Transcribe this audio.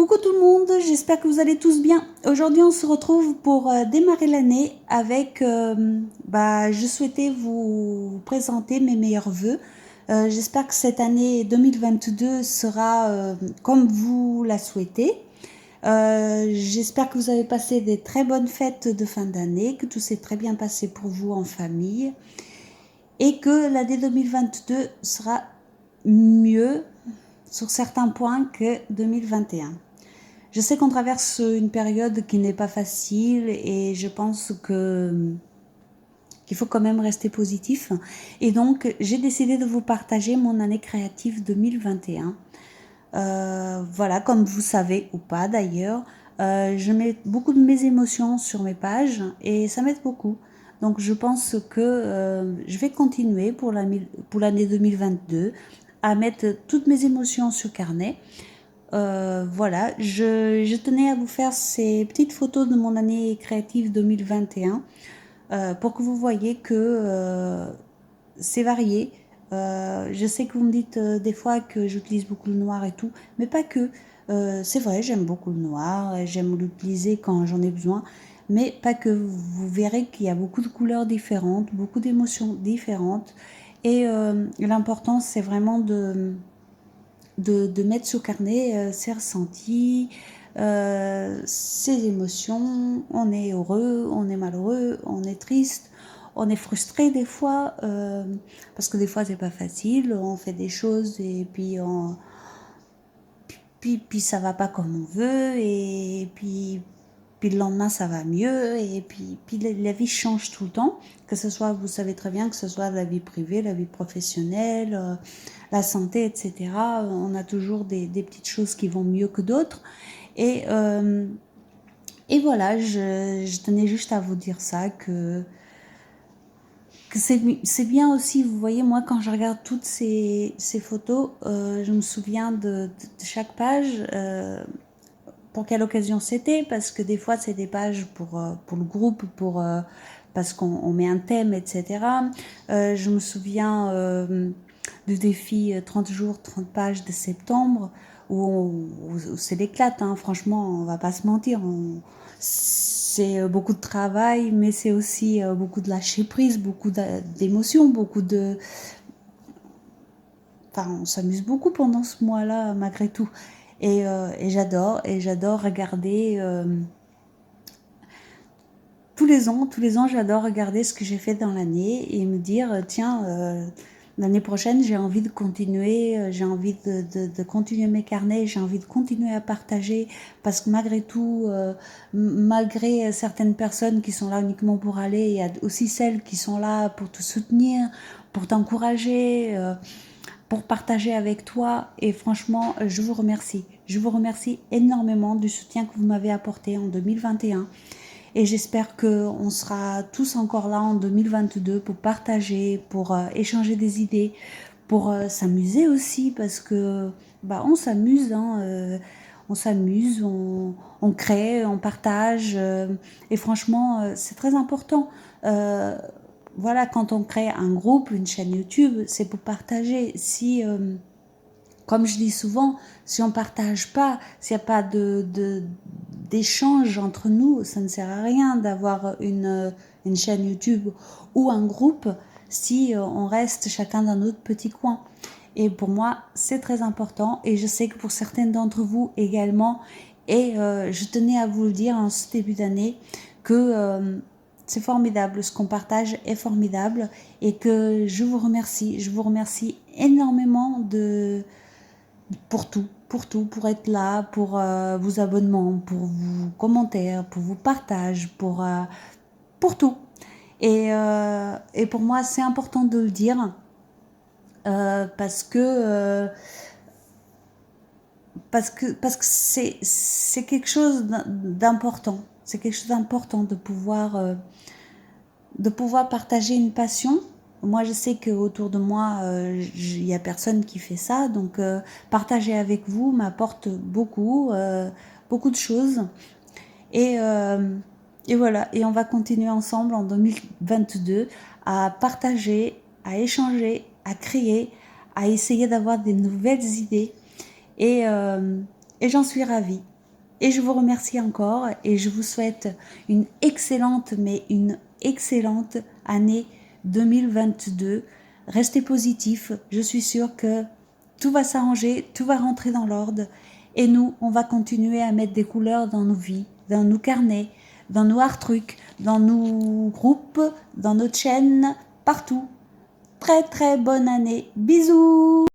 Coucou tout le monde, j'espère que vous allez tous bien. Aujourd'hui on se retrouve pour démarrer l'année avec, je souhaitais vous présenter mes meilleurs vœux. J'espère que cette année 2022 sera comme vous la souhaitez. J'espère que vous avez passé des très bonnes fêtes de fin d'année, que tout s'est très bien passé pour vous en famille et que l'année 2022 sera mieux sur certains points que 2021. Je sais qu'on traverse une période qui n'est pas facile et je pense qu'il faut quand même rester positif. Et donc, j'ai décidé de vous partager mon année créative 2021. Voilà, comme vous savez ou pas d'ailleurs, je mets beaucoup de mes émotions sur mes pages et ça m'aide beaucoup. Donc, je pense que je vais continuer pour l'année 2022 à mettre toutes mes émotions sur carnet. Voilà, je tenais à vous faire ces petites photos de mon année créative 2021 pour que vous voyez que c'est varié. Je sais que vous me dites des fois que j'utilise beaucoup le noir et tout, mais pas que. C'est vrai, j'aime beaucoup le noir, j'aime l'utiliser quand j'en ai besoin, mais pas que. Vous verrez qu'il y a beaucoup de couleurs différentes, beaucoup d'émotions différentes, et l'important c'est vraiment de mettre sur carnet ses ressentis, ses émotions. On est heureux, on est malheureux, on est triste, on est frustré des fois, parce que des fois c'est pas facile, on fait des choses et puis ça va pas comme on veut, et puis le lendemain ça va mieux, et puis la vie change tout le temps, que ce soit, vous savez très bien, que ce soit la vie privée, la vie professionnelle, la santé, etc. On a toujours des petites choses qui vont mieux que d'autres, et, euh, et voilà, je tenais juste à vous dire ça, que c'est bien aussi. Vous voyez, moi quand je regarde toutes ces photos, je me souviens de chaque page, pour quelle occasion c'était, parce que des fois c'est des pages pour le groupe, parce qu'on met un thème, etc. Je me souviens du défi 30 jours, 30 pages de septembre, où c'est l'éclate, hein, franchement, on va pas se mentir. C'est beaucoup de travail, mais c'est aussi beaucoup de lâcher prise, beaucoup d'émotions, beaucoup de... Enfin, on s'amuse beaucoup pendant ce mois-là, malgré tout. Et j'adore regarder tous les ans, j'adore regarder ce que j'ai fait dans l'année et me dire, tiens, l'année prochaine, j'ai envie de continuer, j'ai envie de continuer mes carnets, j'ai envie de continuer à partager, parce que malgré tout, malgré certaines personnes qui sont là uniquement pour aller, il y a aussi celles qui sont là pour te soutenir, pour t'encourager, pour partager avec toi. Et franchement, je vous remercie. Je vous remercie énormément du soutien que vous m'avez apporté en 2021. Et j'espère qu'on sera tous encore là en 2022 pour partager, pour échanger des idées, pour s'amuser aussi, parce que on s'amuse, hein, on s'amuse, on crée, on partage, et franchement, c'est très important. Voilà, quand on crée un groupe, une chaîne YouTube, c'est pour partager. Si comme je dis souvent, si on partage pas, s'il n'y a pas d'échange entre nous, ça ne sert à rien d'avoir une chaîne YouTube ou un groupe si on reste chacun dans notre petit coin. Et pour moi, c'est très important, et je sais que pour certaines d'entre vous également. Et je tenais à vous le dire en ce début d'année que c'est formidable, ce qu'on partage est formidable, et que je vous remercie énormément pour tout, pour être là, pour vos abonnements, pour vos commentaires, pour vos partages, pour tout. Et pour moi, c'est important de le dire, parce que c'est quelque chose d'important. C'est quelque chose d'important de pouvoir partager une passion. Moi, je sais qu'autour de moi, il n'y a personne qui fait ça. Donc, partager avec vous m'apporte beaucoup, beaucoup de choses. Et, euh, et voilà. Et on va continuer ensemble en 2022 à partager, à échanger, à créer, à essayer d'avoir des nouvelles idées. Et, euh, et j'en suis ravie. Et je vous remercie encore et je vous souhaite une excellente, mais une excellente année 2022. Restez positifs, je suis sûre que tout va s'arranger, tout va rentrer dans l'ordre. Et nous, on va continuer à mettre des couleurs dans nos vies, dans nos carnets, dans nos art-trucs, dans nos groupes, dans notre chaîne, partout. Très très bonne année. Bisous!